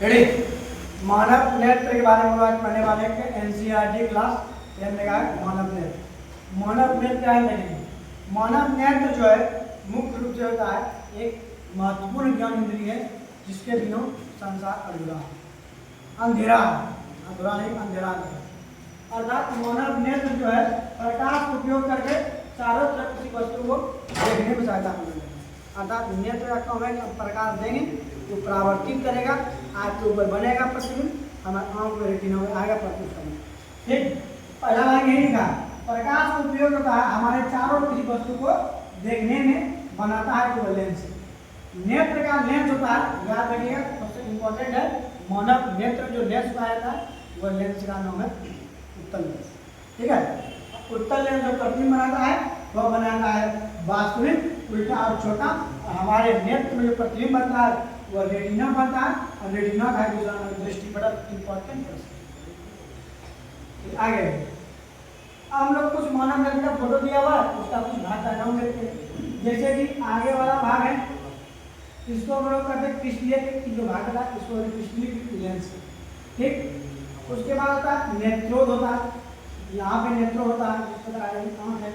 Ready. मानव नेत्र के बारे में बात करने वाले हैं एनसीईआरटी क्लास 10 में का मानव नेत्र। मानव नेत्र क्या है देखेंगे। मानव नेत्र जो है मुख्य रूप से होता है एक महत्वपूर्ण ज्ञान इंद्रिय है जिसके बिना संसार अधूरा है, अंधेरा है, अधूरा नहीं अंधेरा है। अर्थात मानव नेत्र जो है प्रकाश का उपयोग करके चारों तरफ किसी वस्तु को देखने में सहायता मिलेगी। अर्थात नेत्र का काम है कि हम प्रकाश देंगे तो परावर्तित करेगा, आँख के ऊपर बनेगा प्रतिबिंब, हमारे आँख में रेटिना में आएगा प्रतिबिंब। ठीक, पहला लाइन यही लिखा प्रकाश का उपयोग होता है हमारे चारों किसी वस्तु को देखने में बनाता है केवल लेंस। नेत्र का लेंस होता है, याद रखिएगा सबसे इम्पोर्टेंट है मानव नेत्र जो लेंस पाया जाता है वह लेंस का नाम है उत्तल लेंस। ठीक है, उत्तल लेंस जो प्रतिबिंब बनाता है वह बनाता है वास्तविक, उल्टा और छोटा। हमारे नेत्र में जो प्रतिबिंब बनता है वह रेटिना बनता है और रेटिना का दूसरा नाम दृष्टिपटल इंपॉर्टेंट है। आगे हम लोग कुछ मानव नेत्र का फोटो दिया हुआ है, उसका कुछ भाग का नाम लेते हैं। जैसे कि आगे वाला भाग है इसको हम लोग कहते हैं क्रिस्टलीय की जो भाग है इसको क्रिस्टलीय लेंस। ठीक, उसके बाद होता है नेत्रोद होता है, यहाँ पे नेत्रो होता है, इस तरह आँख है,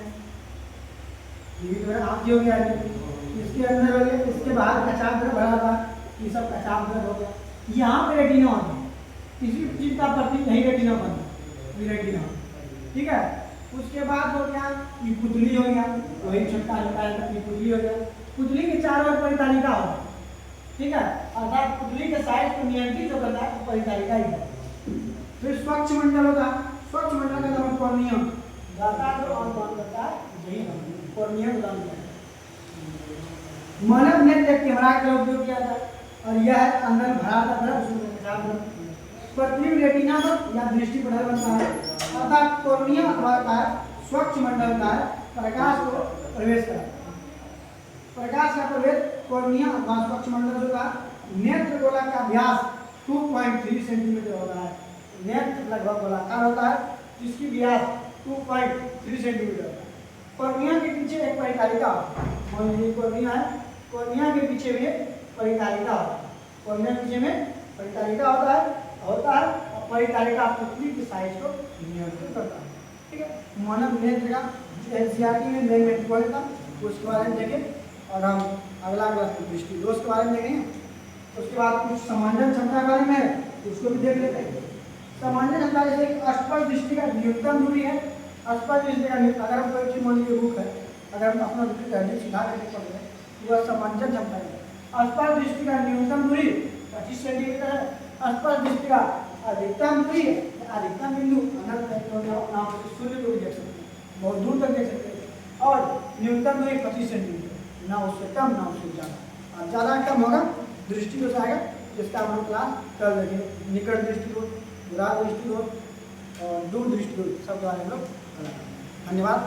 ये जो है आँख हो गया, इसके अंदर हो गया, इसके बाहर कचाव द्रव भरा था, ये सब कचाव द्रव हो गया। यहाँ पे रेटिना होता है, किसी चीज का प्रतीक यही रेटिना बनता है, ये रेटिना। ठीक है, उसके बाद हो गया ये पुतली हो गया, वही छोटा हल्का है ये पुतली हो गया। पुतली के चारों ओर परितालिका होता है। ठीक है, अर्थात पुतली के साइज को नियंत्रित जो करता है परितालिका ही है। फिर स्वच्छ मंडल होता है, स्वच्छ मंडल का नाम कॉर्निया, दाता जो अनुमान करता है यही कॉर्निया उदाहरण है। मानव नेत्र कैमरा का उपयोग किया जाता है और यह है अंदर भरा था द्रव उसमें कचाव द्रव प्रतिबिंब रेटिना पर या दृष्टिपटल बनता है। अर्थात कॉर्निया अथवा का स्वच्छ मंडल का प्रकाश को प्रवेश करता है। प्रकाश का प्रवेश कॉर्निया अथवा स्वच्छ मंडल का नेत्र गोला का व्यास 2.3 सेंटीमीटर होता है। नेत्र लगभग गोलाकार होता है जिसकी व्यास 2.3 सेंटीमीटर होता है। कॉर्निया के पीछे एक परितालिका मान लीजिए कॉर्निया है, कॉर्निया के पीछे भी परितालिका होता है। कॉर्निया के पीछे में परितालिका होता है और परितालिका पुतली की साइज को नियंत्रित करता है। ठीक है, मानव नेत्र का एनसीईआरटी में मेन मेट्रिक था उसके बारे में देखें और हम अगला क्लास में दृष्टि दोष के बारे में देखेंगे। उसके बाद कुछ समांजन क्षमता के बारे में है उसको भी देख लेते हैं। समांजन क्षमता जैसे स्पष्ट दृष्टि का न्यूनतम दूरी है, स्पष्ट दृष्टि का अगर हम कोई चीज मान लीजिए रुख है, अगर हम अपना दृष्टि सीधा करके पढ़ रहे हैं वह समांजन क्षमता है। स्पष्ट दृष्टि का न्यूनतम दूरी 25 सेंटीमीटर है, स्पष्ट दृष्टि का अधिकतम दूरी अधिकतम बिंदु सूर्य को भी देख सकते हैं, बहुत दूर तक देख सकते हैं, और न्यूनतम दूरी 25 सेंटीमीटर, ना उससे कम ना उससे ज़्यादा। और ज़्यादा कम होगा दृष्टि दोष आएगा जिसका हम लोग क्लास कर लेंगे। निकट दृष्टि दोष, दूरा दृष्टि दोष और दूर दृष्टि दोष सब द्वारा हम लोग। धन्यवाद।